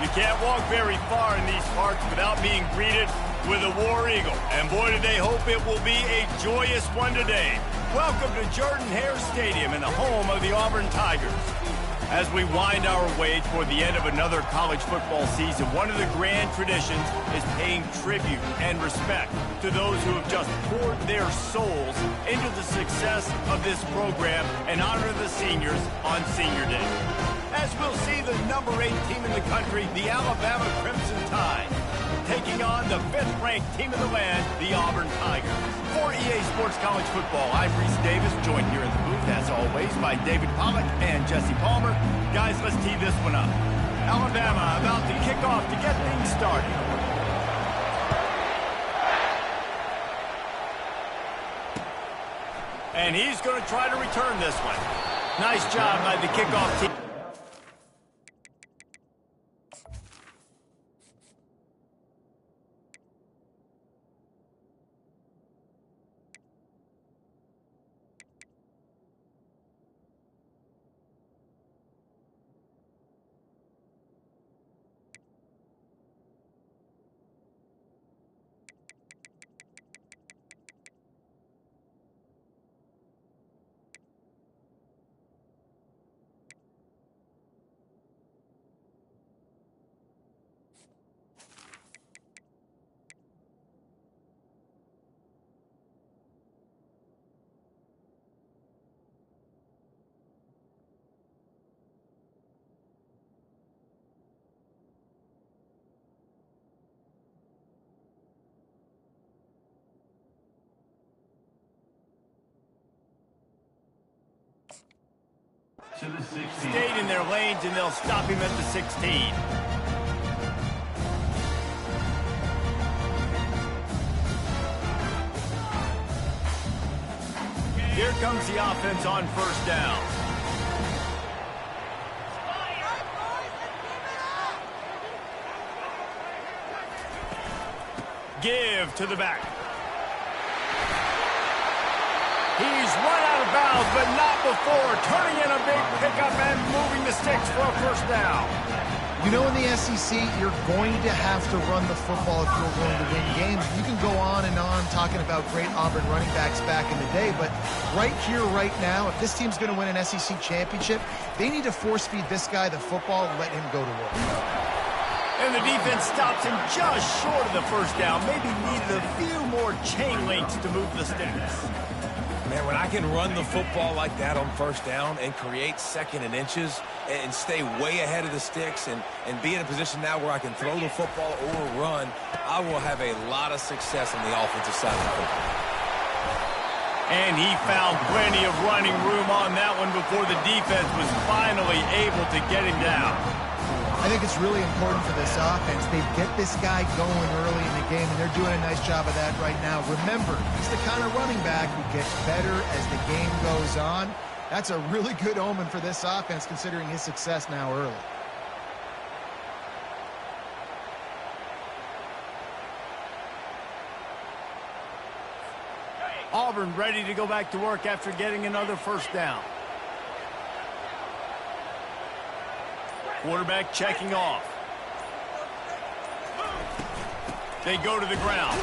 You can't walk very far in these parts without being greeted with a War Eagle. And boy, do they hope it will be a joyous one today. Welcome to Jordan-Hare Stadium and the home of the Auburn Tigers. As we wind our way toward the end of another college football season, one of the grand traditions is paying tribute and respect to those who have just poured their souls into the success of this program and honor the seniors on Senior Day. As we'll see the number 8 team in the country, the Alabama Crimson Tide, taking on the 5th-ranked team in the land, the Auburn Tigers. For EA Sports College Football, I'm Reese Davis, joined here in the booth, as always, by David Pollack and Jesse Palmer. Guys, let's tee this one up. Alabama about to kick off to get things started. And he's going to try to return this one. Nice job by the kickoff team. Stayed in their lanes, and they'll stop him at the 16. Here comes the offense on first down. Give to the back. He's run out of bounds, but not before turning in a big pickup and moving the sticks for a first down. You know, in the SEC, you're going to have to run the football if you're going to win games. You can go on and on talking about great Auburn running backs back in the day, but right here, right now, if this team's going to win an SEC championship, they need to force-feed this guy the football and let him go to work. And the defense stops him just short of the first down. Maybe needed a few more chain links to move the sticks. Man, when I can run the football like that on first down and create second and inches and stay way ahead of the sticks and be in a position now where I can throw the football or run, I will have a lot of success on the offensive side of the football. And he found plenty of running room on that one before the defense was finally able to get him down. I think it's really important for this offense. They get this guy going early in the game, and they're doing a nice job of that right now. Remember, he's the kind of running back who gets better as the game goes on. That's a really good omen for this offense, considering his success now early. Auburn ready to go back to work after getting another first down. Quarterback checking off. They go to the ground.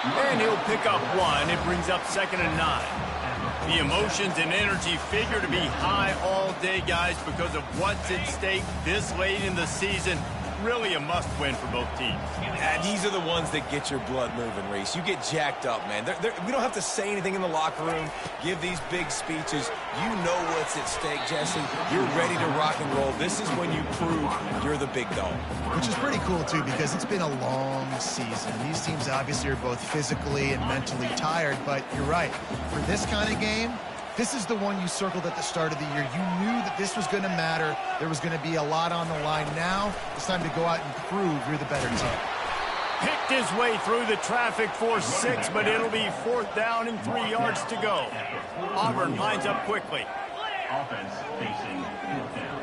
And he'll pick up one. It brings up 2nd and 9. The emotions and energy figure to be high all day, guys, because of what's at stake this late in the season. Really a must-win for both teams. And these are the ones that get your blood moving, Reese. You get jacked up, man. We don't have to say anything in the locker room, give these big speeches. You know what's at stake, Jesse. You're ready to rock and roll. This is when you prove you're the big dog. Which is pretty cool, too, because it's been a long season. These teams obviously are both physically and mentally tired, but you're right. For this kind of game, this is the one you circled at the start of the year. You knew that this was going to matter. There was going to be a lot on the line. Now it's time to go out and prove you're the better team. Picked his way through the traffic for 6, but it'll be 4th down and 3 yards to go. Auburn lines up quickly. Offense facing 4th down.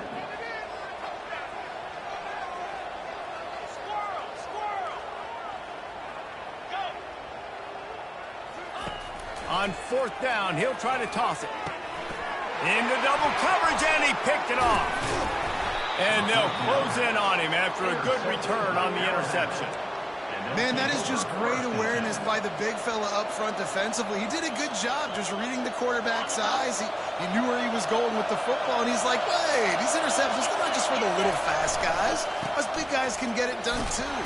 On 4th down, he'll try to toss it. Into double coverage, and he picked it off. And they'll close in on him after a good return on the interception. Man, that is just great awareness by the big fella up front defensively. He did a good job just reading the quarterback's eyes. He knew where he was going with the football, and he's like, wait, these interceptions, they're not just for the little fast guys. Us big guys can get it done too.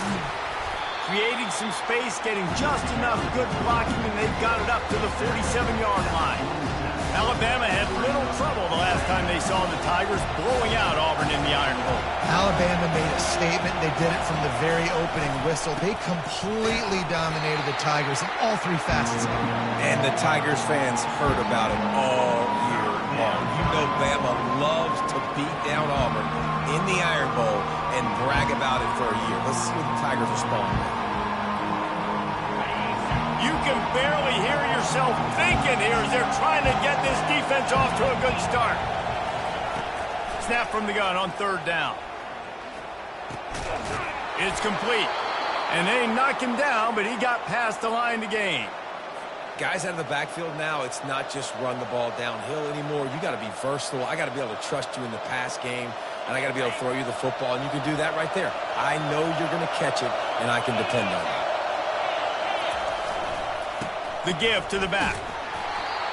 Creating some space, getting just enough good blocking, and they've got it up to the 47-yard line. Alabama had little trouble the last time they saw the Tigers blowing out Auburn in the Iron Bowl. Alabama made a statement. They did it from the very opening whistle. They completely dominated the Tigers in all three facets of it. And the Tigers fans heard about it all year long. You know Bama loves to beat down Auburn in the Iron Bowl and brag about it for a year. Let's see what the Tigers respond with. You can barely hear yourself thinking here as they're trying to get this defense off to a good start. Snap from the gun on third down. It's complete. And they knock him down, but he got past the line to gain. Guys out of the backfield now, it's not just run the ball downhill anymore. You got to be versatile. I got to be able to trust you in the pass game, and I got to be able to throw you the football, and you can do that right there. I know you're going to catch it, and I can depend on it. The give to the back.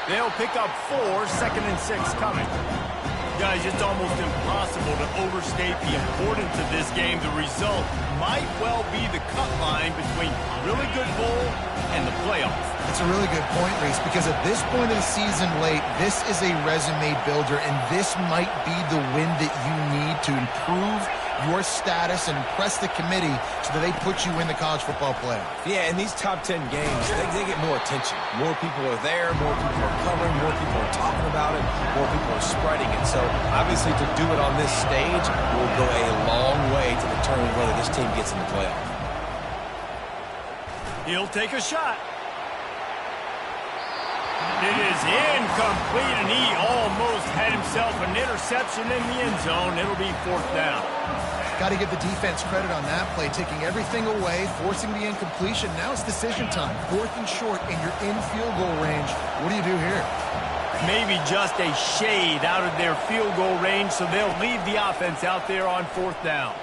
They'll pick up 4, 2nd and 6 coming. Guys, it's almost impossible to overstate the importance of this game. The result might well be the cut line between really good bowl and the playoff. That's a really good point, Reese, because at this point of the season late, this is a resume builder, and this might be the win that you need to improve your status and impress the committee so that they put you in the college football playoff. Yeah, in these top 10 games, they get more attention. More people are there, more people are covering, more people are talking about it, more people are spreading it. So, obviously, to do it on this stage will go a long way to determine whether this team gets in the playoff. He'll take a shot. It is incomplete, and he almost had himself an interception in the end zone. It'll be 4th down. Got to give the defense credit on that play, taking everything away, forcing the incompletion. Now it's decision time. 4th and short, and you're in field goal range. What do you do here? Maybe just a shade out of their field goal range, so they'll leave the offense out there on 4th down.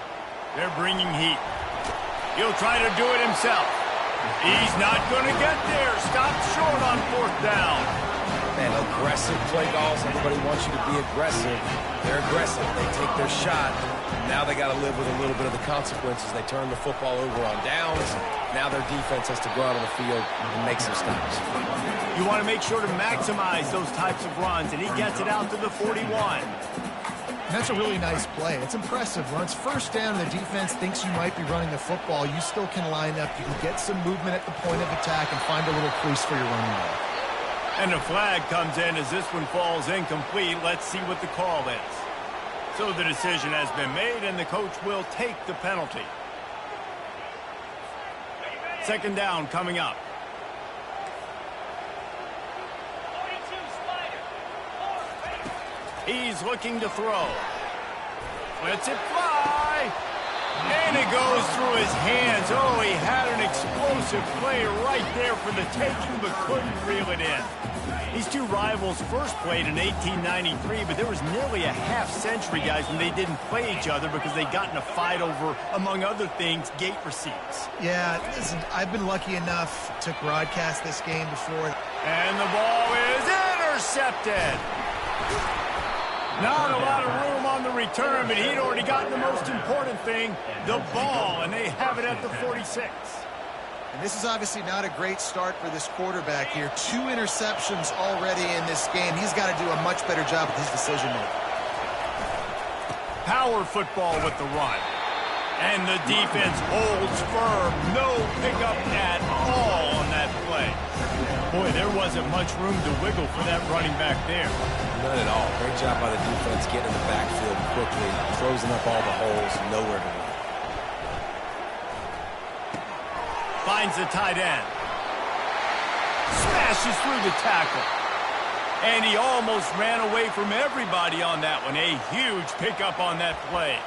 They're bringing heat. He'll try to do it himself. He's not going to get there. Stop short on 4th down. Man, aggressive play calls. Everybody wants you to be aggressive. They're aggressive. They take their shot. Now they got to live with a little bit of the consequences. They turn the football over on downs. Now their defense has to go out on the field and make some stops. You want to make sure to maximize those types of runs, and he gets it out to the 41. And that's a really nice play. It's impressive. Once 1st down, the defense thinks you might be running the football. You still can line up. You can get some movement at the point of attack and find a little crease for your running back. And the flag comes in as this one falls incomplete. Let's see what the call is. So the decision has been made, and the coach will take the penalty. 2nd down coming up. He's looking to throw. Lets it fly. And it goes through his hands. Oh, he had an explosive play right there for the taking, but couldn't reel it in. These two rivals first played in 1893, but there was nearly a half-century, guys, when they didn't play each other because they got in a fight over, among other things, gate receipts. Yeah, listen, I've been lucky enough to broadcast this game before. And the ball is intercepted. Not a lot of room on the return, but he'd already gotten the most important thing, the ball, and they have it at the 46. And this is obviously not a great start for this quarterback here. 2 interceptions already in this game. He's got to do a much better job with his decision-making. Power football with the run. And the defense holds firm. No pickup at all on that play. Boy, there wasn't much room to wiggle for that running back there. None at all. Great job by the defense getting in the backfield quickly, closing up all the holes, nowhere to run. Finds the tight end. Smashes through the tackle. And he almost ran away from everybody on that one. A huge pickup on that play.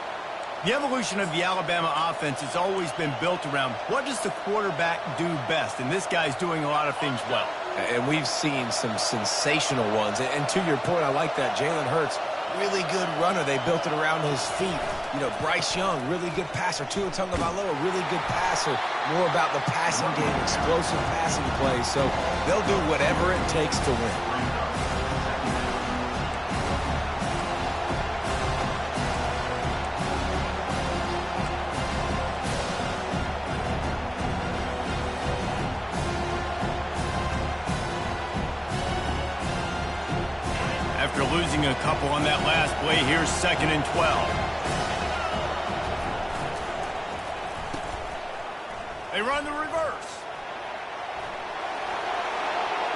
The evolution of the Alabama offense has always been built around what does the quarterback do best, and this guy's doing a lot of things well. And we've seen some sensational ones. And to your point, I like that. Jalen Hurts really good runner. They built it around his feet. You know, Bryce Young, really good passer. Tua Tagovailoa, really good passer. More about the passing game, explosive passing plays. So they'll do whatever it takes to win. After losing a couple on that last play, here's 2nd and 12. They run the reverse.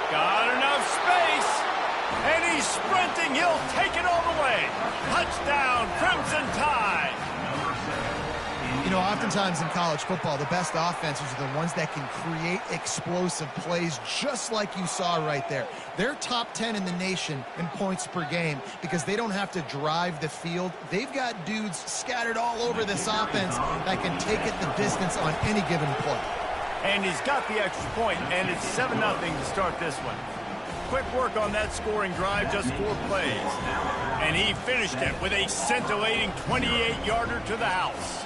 Got enough space. And he's sprinting. He'll take it all the way. Touchdown, Crimson Tide. You know, oftentimes in college football, the best offenses are the ones that can create explosive plays just like you saw right there. They're top 10 in the nation in points per game because they don't have to drive the field. They've got dudes scattered all over this offense that can take it the distance on any given play. And he's got the extra point, and it's 7-0 to start this one. Quick work on that scoring drive, just 4 plays. And he finished it with a scintillating 28-yarder to the house.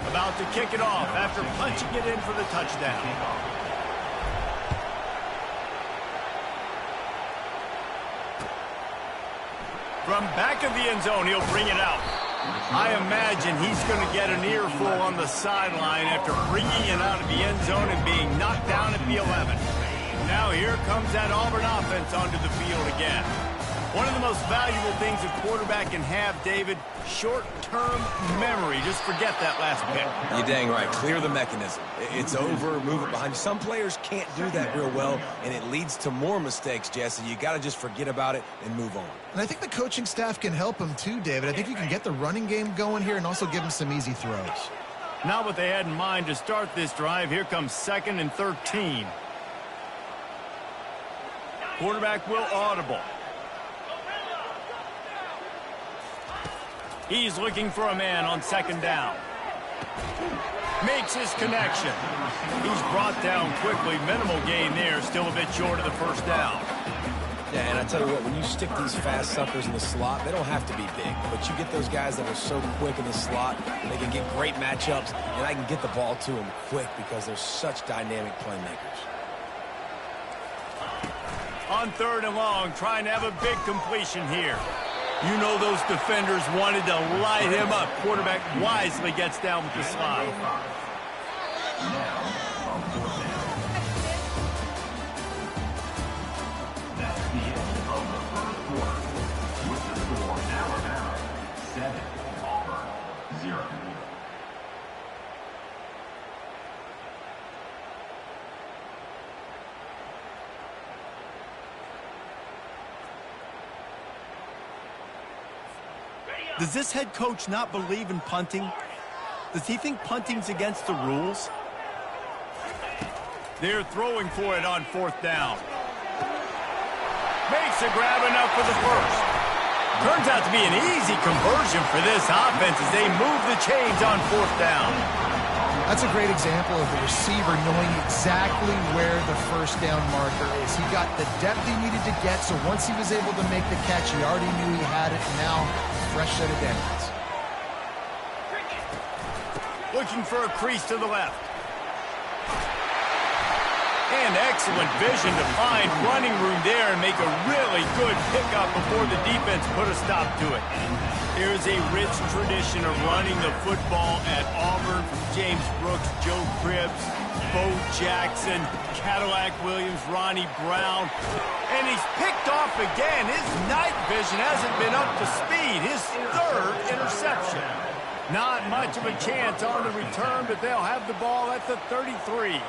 About to kick it off after punching it in for the touchdown. From back of the end zone, he'll bring it out. I imagine he's going to get an earful on the sideline after bringing it out of the end zone and being knocked down at the 11. Now here comes that Auburn offense onto the field again. One of the most valuable things a quarterback can have, David, short-term memory. Just forget that last pick. You're dang right. Clear the mechanism. It's over. Move it behind you. Some players can't do that real well, and it leads to more mistakes, Jesse. You got to just forget about it and move on. And I think the coaching staff can help him too, David. I think you can get the running game going here and also give him some easy throws. Not what they had in mind to start this drive. Here comes 2nd and 13. Quarterback will audible. He's looking for a man on 2nd down. Makes his connection. He's brought down quickly. Minimal gain there. Still a bit short of the 1st down. Yeah, and I tell you what, when you stick these fast suckers in the slot, they don't have to be big. But you get those guys that are so quick in the slot, they can get great matchups, and I can get the ball to them quick because they're such dynamic playmakers. On 3rd and long, trying to have a big completion here. You know those defenders wanted to light him up. Quarterback wisely gets down with the slide. That's the end of the first quarter. With the score, Alabama 7, Auburn 0. Does this head coach not believe in punting? Does he think punting's against the rules? They're throwing for it on 4th down. Makes a grab enough for the 1st. Turns out to be an easy conversion for this offense as they move the chains on 4th down. That's a great example of the receiver knowing exactly where the 1st down marker is. He got the depth he needed to get, so once he was able to make the catch, he already knew he had it, and now fresh set of downs. Looking for a crease to the left. And excellent vision to find running room there and make a really good pickup before the defense put a stop to it. There's a rich tradition of running the football at Auburn from James Brooks, Joe Cribbs, Bo Jackson, Cadillac Williams, Ronnie Brown. And he's picked off again. His night vision hasn't been up to speed. His 3rd interception. Not much of a chance on the return, but they'll have the ball at the 33.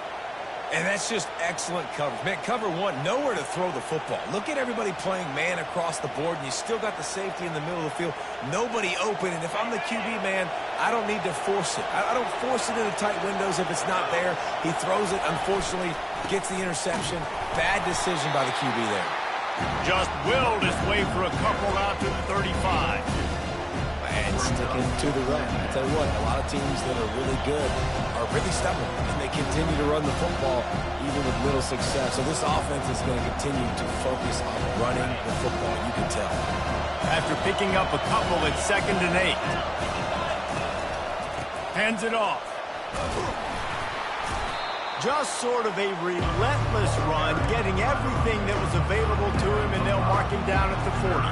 And that's just excellent coverage. Man, cover 1, nowhere to throw the football. Look at everybody playing man across the board, and you still got the safety in the middle of the field. Nobody open, and if I'm the QB, man, I don't need to force it. I don't force it into tight windows if it's not there. He throws it, unfortunately, gets the interception. Bad decision by the QB there. Just willed his way for a couple out to the 35. And sticking to the run. I tell you what, a lot of teams that are really good are really stubborn, and they continue to run the football even with little success. So this offense is going to continue to focus on running the football, you can tell. After picking up a couple at 2nd and 8. Hands it off. Just sort of a relentless run, getting everything that was available to him, and they'll mark him down at the 40.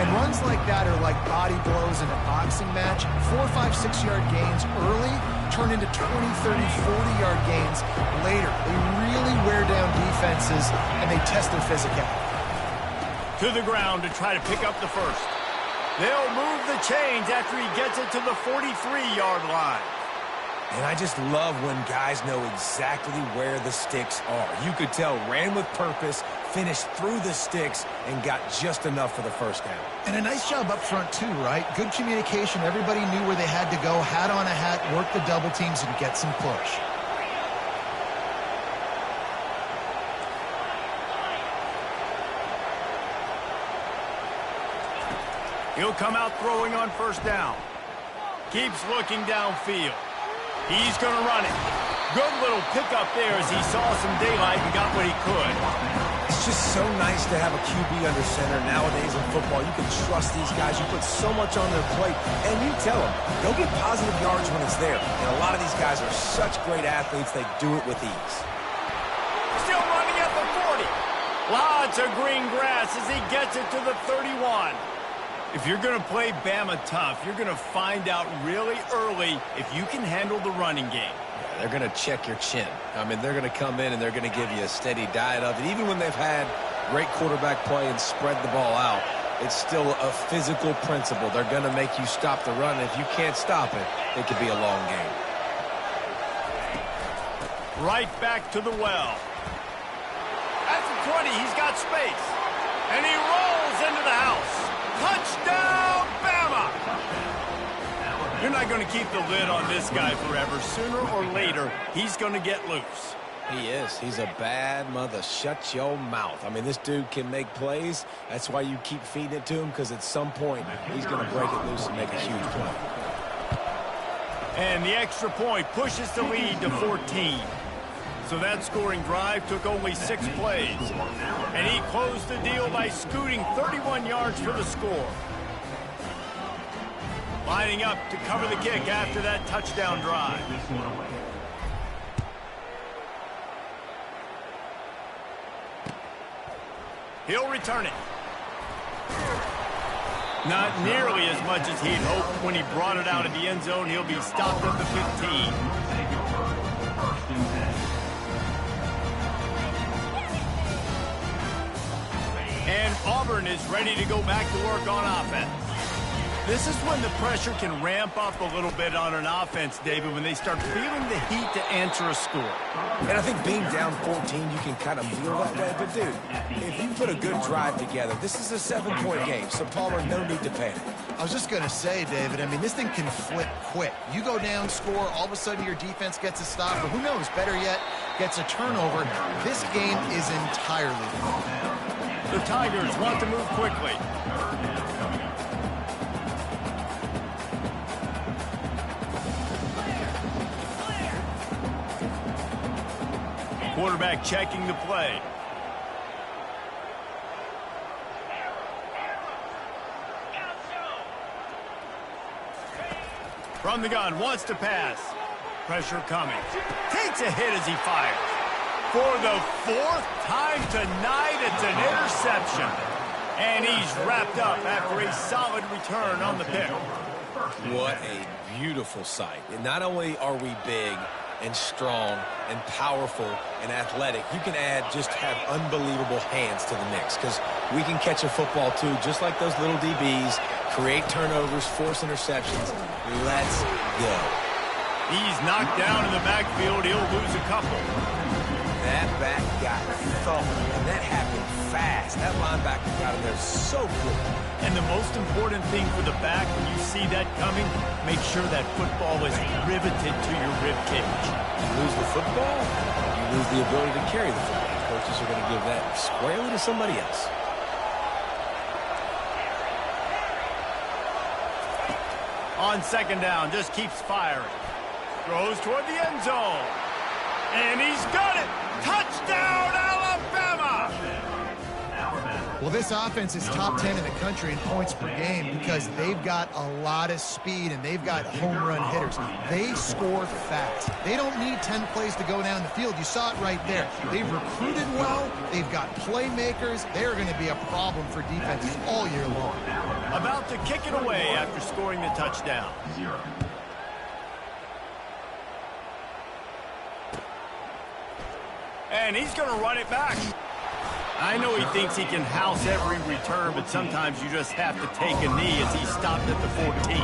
And runs like that are like body blows in a boxing match. 4, 5, 6-yard gains early turn into 20, 30, 40-yard gains later. They really wear down defenses, and they test their physicality. To the ground to try to pick up the first. They'll move the chains after he gets it to the 43-yard line. And I just love when guys know exactly where the sticks are. You could tell, ran with purpose, finished through the sticks, and got just enough for the first down. And a nice job up front, too, right? Good communication. Everybody knew where they had to go, hat on a hat, work the double teams, and get some push. He'll come out throwing on first down. Keeps looking downfield. He's going to run it. Good little pickup there as he saw some daylight and got what he could. It's just so nice to have a QB under center nowadays in football. You can trust these guys. You put so much on their plate, and you tell them, go get positive yards when it's there. And a lot of these guys are such great athletes, they do it with ease. Still running at the 40. Lots of green grass as he gets it to the 31. If you're going to play Bama tough, you're going to find out really early if you can handle the running game. Yeah, they're going to check your chin. I mean, they're going to come in and they're going to give you a steady diet of it. Even when they've had great quarterback play and spread the ball out, it's still a physical principle. They're going to make you stop the run. If you can't stop it, it could be a long game. Right back to the well. At the 20, he's got space. And he rolls into the house. Touchdown, Bama! You're not going to keep the lid on this guy forever. Sooner or later, he's going to get loose. He is. He's a bad mother. Shut your mouth. I mean, this dude can make plays. That's why you keep feeding it to him, because at some point, he's going to break it loose and make a huge play. And the extra point pushes the lead to 14. So that scoring drive took only 6 plays. And he closed the deal by scooting 31 yards for the score. Lining up to cover the kick after that touchdown drive. He'll return it. Not nearly as much as he'd hoped when he brought it out of the end zone. He'll be stopped at the 15. And Auburn is ready to go back to work on offense. This is when the pressure can ramp up a little bit on an offense, David, when they start feeling the heat to answer a score. And I think being down 14, you can kind of feel that way. But, dude, if you put a good drive together, this is a 7-point game, so Palmer, no need to panic. I was just going to say, David, I mean, this thing can flip quick. You go down, score, all of a sudden your defense gets a stop, or who knows, better yet, gets a turnover. This game is entirely different. The Tigers want to move quickly. Quarterback checking the play. From the gun, wants to pass. Pressure coming. Takes a hit as he fires. For the 4th time tonight, it's an interception. And he's wrapped up after a solid return on the pick. What a beautiful sight. And not only are we big and strong and powerful and athletic, you can just have unbelievable hands to the mix, because we can catch a football too, just like those little DBs, create turnovers, force interceptions. Let's go. He's knocked down in the backfield. He'll lose a couple. That back got thumped, and that happened fast. That linebacker got in there so quick. And the most important thing for the back, when you see that coming, make sure that football is riveted to your rib cage. You lose the football, you lose the ability to carry the football. Coaches are going to give that squarely to somebody else. On second down, just keeps firing. Throws toward the end zone. And he's got it. Touchdown, Alabama! Well, this offense is top 10 in the country in points per game because they've got a lot of speed and they've got home run hitters. They score fast. They don't need 10 plays to go down the field. You saw it right there. They've recruited well. They've got playmakers. They're going to be a problem for defenses all year long. About to kick it away after scoring the touchdown. And he's going to run it back. I know he thinks he can house every return, but sometimes you just have to take a knee as he stopped at the 14.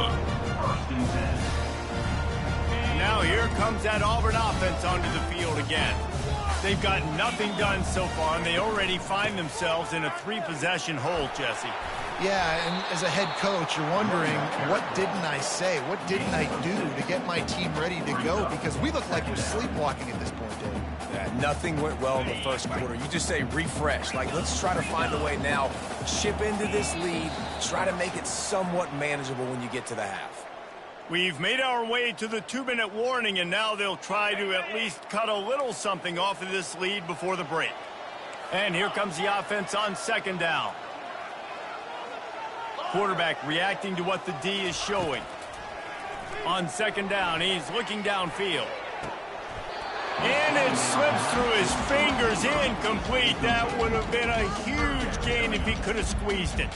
Now here comes that Auburn offense onto the field again. They've got nothing done so far, and they already find themselves in a 3-possession hole, Jesse. Yeah, and as a head coach, you're wondering, what didn't I say? What didn't I do to get my team ready to go? Because we look like we're sleepwalking at this point, Dave. Yeah, nothing went well in the first quarter. You just say refresh. Like, let's try to find a way now. Chip into this lead. Try to make it somewhat manageable when you get to the half. We've made our way to the 2-minute warning, and now they'll try to at least cut a little something off of this lead before the break. And here comes the offense on second down. Quarterback reacting to what the D is showing. On second down, he's looking downfield. And it slips through his fingers, incomplete. That would have been a huge gain if he could have squeezed it.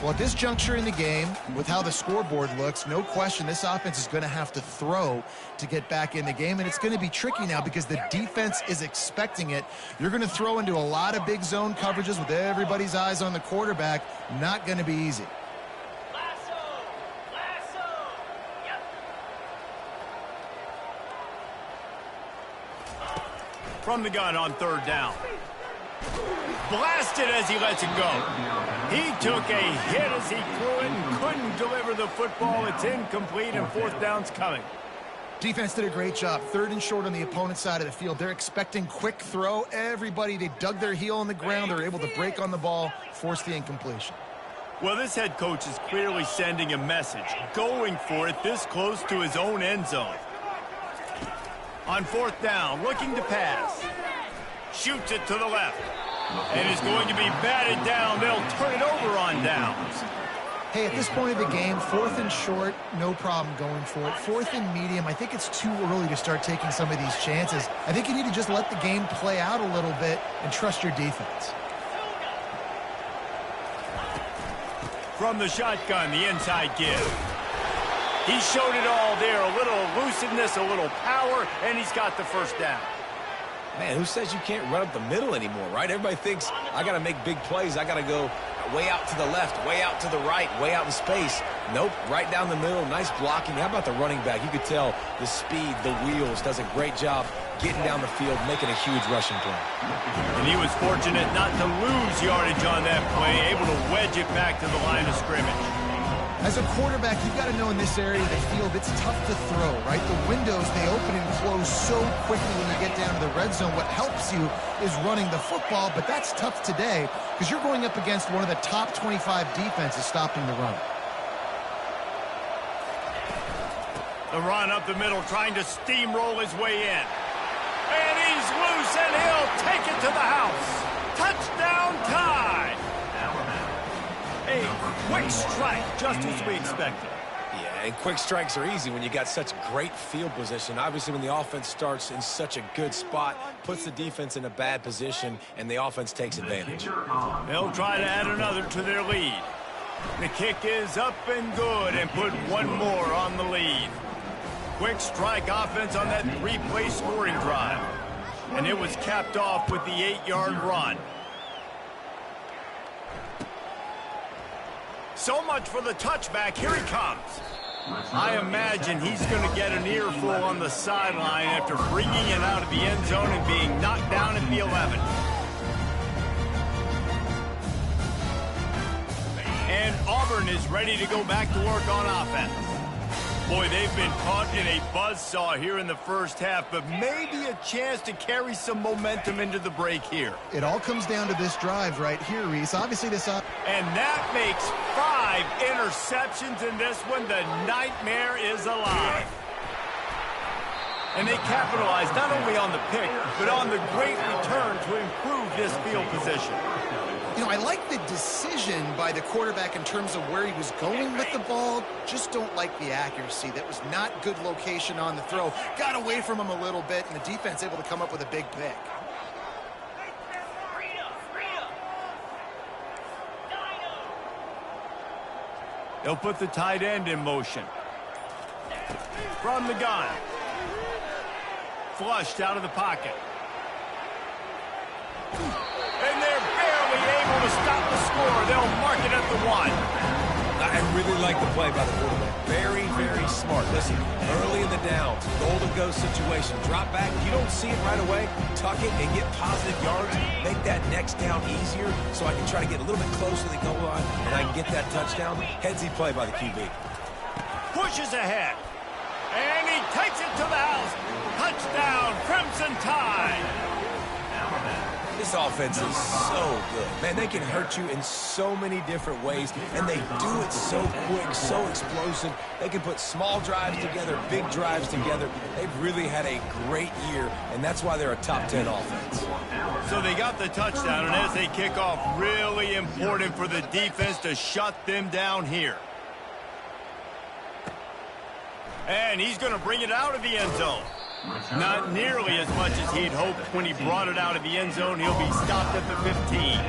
Well, at this juncture in the game, with how the scoreboard looks, no question this offense is going to have to throw to get back in the game, and it's going to be tricky now because the defense is expecting it. You're going to throw into a lot of big zone coverages with everybody's eyes on the quarterback. Not going to be easy. From the gun on third down. Blasted as he lets it go. He took a hit as he threw it and couldn't deliver the football. It's incomplete and fourth down's coming. Defense did a great job. Third and short on the opponent's side of the field. They're expecting quick throw. Everybody, they dug their heel on the ground. They're able to break on the ball, force the incompletion. Well, this head coach is clearly sending a message, going for it this close to his own end zone. On fourth down, looking to pass. Shoots it to the left. And is going to be batted down. They'll turn it over on downs. Hey, at this point of the game, fourth and short, no problem going for it. Fourth and medium, I think it's too early to start taking some of these chances. I think you need to just let the game play out a little bit and trust your defense. From the shotgun, the inside give. He showed it all there. A little elusiveness, a little power, and he's got the first down. Man, who says you can't run up the middle anymore, right? Everybody thinks, I got to make big plays. I got to go way out to the left, way out to the right, way out in space. Nope, right down the middle. Nice blocking. How about the running back? You could tell the speed, the wheels, does a great job getting down the field, making a huge rushing play. And he was fortunate not to lose yardage on that play, able to wedge it back to the line of scrimmage. As a quarterback, you've got to know in this area of the field, it's tough to throw, right? The windows, they open and close so quickly when you get down to the red zone. What helps you is running the football, but that's tough today because you're going up against one of the top 25 defenses stopping the run. The run up the middle, trying to steamroll his way in. And he's loose, and he'll take it to the house. Touchdown tie. A quick strike, just as we expected. Yeah, and quick strikes are easy when you got such great field position. Obviously, when the offense starts in such a good spot, puts the defense in a bad position, and the offense takes advantage. They'll try to add another to their lead. The kick is up and good, and put one more on the lead. Quick strike offense on that three-play scoring drive. And it was capped off with the 8-yard run. So much for the touchback. Here he comes. I imagine he's going to get an earful on the sideline after bringing it out of the end zone and being knocked down at the 11. And Auburn is ready to go back to work on offense. Boy, they've been caught in a buzzsaw here in the first half, but maybe a chance to carry some momentum into the break here. It all comes down to this drive right here, Reese. Obviously, this up. And that makes 5 interceptions in this one. The nightmare is alive. And they capitalize not only on the pick, but on the great return to improve this field position. You know, I like the decision by the quarterback in terms of where he was going with the ball. Just don't like the accuracy. That was not good location on the throw. Got away from him a little bit, and the defense able to come up with a big pick. They'll put the tight end in motion. From the gun. Flushed out of the pocket. And they're barely able to stop the score. They'll mark it at the 1. I really like the play by the quarterback. Very, very smart. Listen, early in the downs, goal-to-go situation. Drop back. You don't see it right away. Tuck it and get positive yards. Make that next down easier so I can try to get a little bit closer to the goal line and I can get that touchdown. Headsy play by the QB. Pushes ahead. And he takes it to the house. Touchdown, Crimson Tide. This offense is so good. Man, they can hurt you in so many different ways, and they do it so quick, so explosive. They can put small drives together, big drives together. They've really had a great year, and that's why they're a top 10 offense. So they got the touchdown, and as they kick off, really important for the defense to shut them down here. And he's going to bring it out of the end zone. Not nearly as much as he'd hoped when he brought it out of the end zone. He'll be stopped at the 15.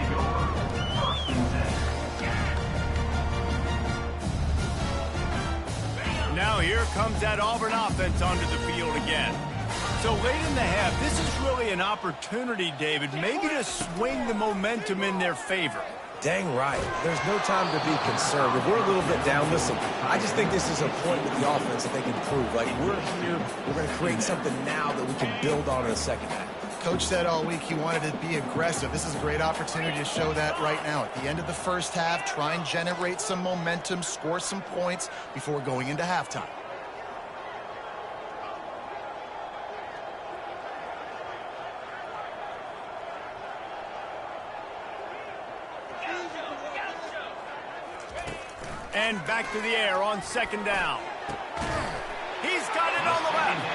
Now here comes that Auburn offense onto the field again. So late in the half, this is really an opportunity, David, maybe to swing the momentum in their favor. Dang right. There's no time to be concerned. If we're a little bit down, listen, I just think this is a point with the offense that they can prove. Like, we're here, we're going to create something now that we can build on in the second half. Coach said all week he wanted to be aggressive. This is a great opportunity to show that right now. At the end of the first half, try and generate some momentum, score some points before going into halftime. And back to the air on second down. He's got it on the left.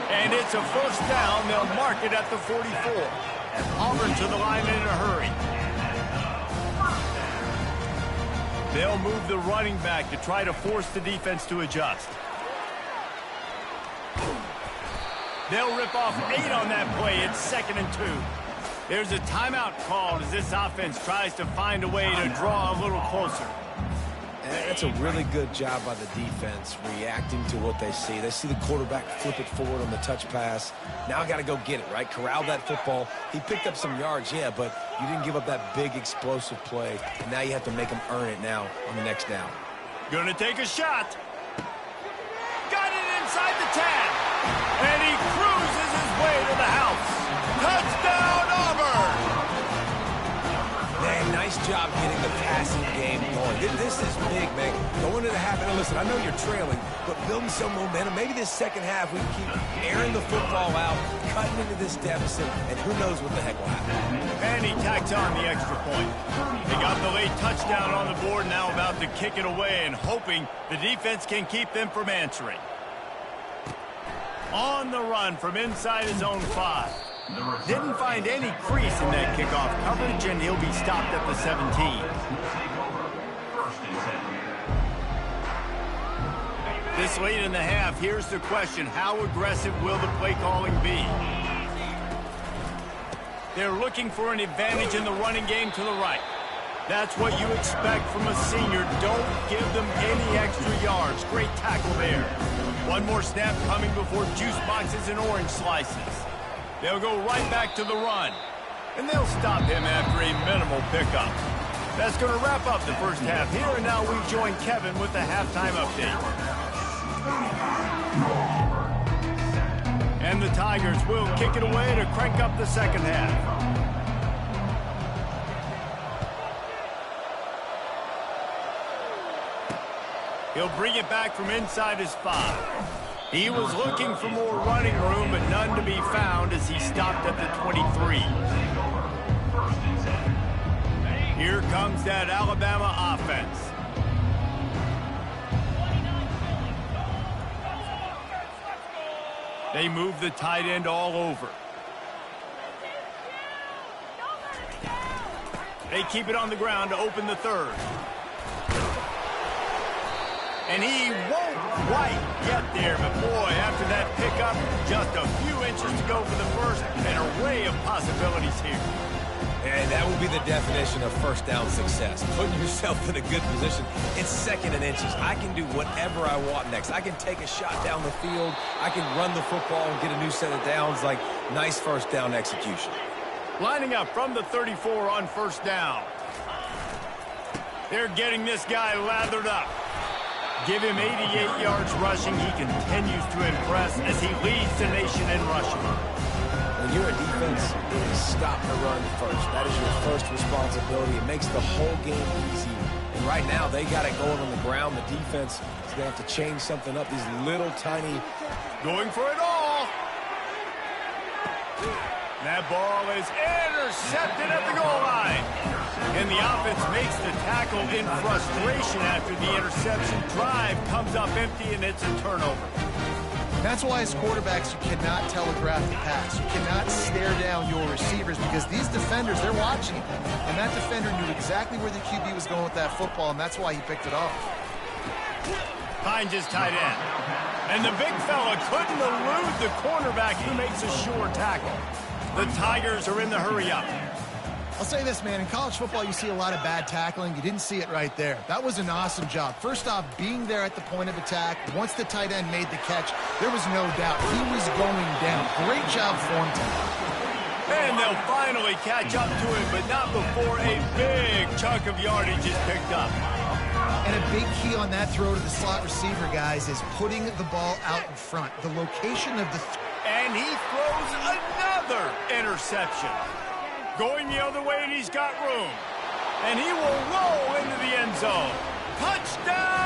And it's a first down. They'll mark it at the 44. Auburn to the line in a hurry. They'll move the running back to try to force the defense to adjust. They'll rip off 8 on that play. It's 2nd and 2. There's a timeout called as this offense tries to find a way to draw a little closer. That's a really good job by the defense, reacting to what they see. They see the quarterback flip it forward on the touch pass. Now I got to go get it, right? Corral that football. He picked up some yards, yeah, but you didn't give up that big explosive play. And now you have to make him earn it now on the next down. Gonna take a shot. Got it inside the 10. And he cruises his way to the house. Touchdown, Auburn! Man, nice job getting the passing game going. This is big, man. Going to the half, and listen, I know you're trailing, but building some momentum. Maybe this second half we can keep airing the football out, cutting into this deficit, and who knows what the heck will happen. And he tacks on the extra point. They got the late touchdown on the board, now about to kick it away and hoping the defense can keep them from answering. On the run from inside his own 5. Didn't find any crease in that kickoff coverage, and he'll be stopped at the 17. This late in the half, here's the question. How aggressive will the play calling be? They're looking for an advantage in the running game to the right. That's what you expect from a senior. Don't give them any extra yards. Great tackle there. One more snap coming before juice boxes and orange slices. They'll go right back to the run. And they'll stop him after a minimal pickup. That's going to wrap up the first half here, and now we join Kevin with the halftime update. And the Tigers will kick it away to crank up the second half. He'll bring it back from inside his 5. He was looking for more running room, but none to be found as he stopped at the 23. Here comes that Alabama offense. They move the tight end all over. They keep it on the ground to open the third. And he won't quite get there, but boy, after that pickup, just a few inches to go for the first. An array of possibilities here. And that will be the definition of first down success. Putting yourself in a good position. It's 2nd and inches. I can do whatever I want next. I can take a shot down the field. I can run the football and get a new set of downs. Like, nice first down execution. Lining up from the 34 on first down. They're getting this guy lathered up. Give him 88 yards rushing. He continues to impress as he leads the nation in rushing. When you're a defense, stop the run first. That is your first responsibility. It makes the whole game easy. And right now, they got it going on the ground. The defense is going to have to change something up. These little tiny... Going for it all. That ball is intercepted at the goal line. And the offense makes the tackle in frustration after the interception. Drive comes up empty, and it's a turnover. That's why as quarterbacks, you cannot telegraph the pass. You cannot stare down your receivers because these defenders, they're watching it. And that defender knew exactly where the QB was going with that football, and that's why he picked it off. Finds his tight end. And the big fella couldn't elude the cornerback who makes a sure tackle. The Tigers are in the hurry-up. I'll say this, man. In college football, you see a lot of bad tackling. You didn't see it right there. That was an awesome job. First off, being there at the point of attack. Once the tight end made the catch, there was no doubt he was going down. Great job for him tonight. And they'll finally catch up to him, but not before a big chunk of yardage is picked up. And a big key on that throw to the slot receiver, guys, is putting the ball out in front. The location of the... And he throws another interception. Going the other way, and he's got room. And he will roll into the end zone. Touchdown!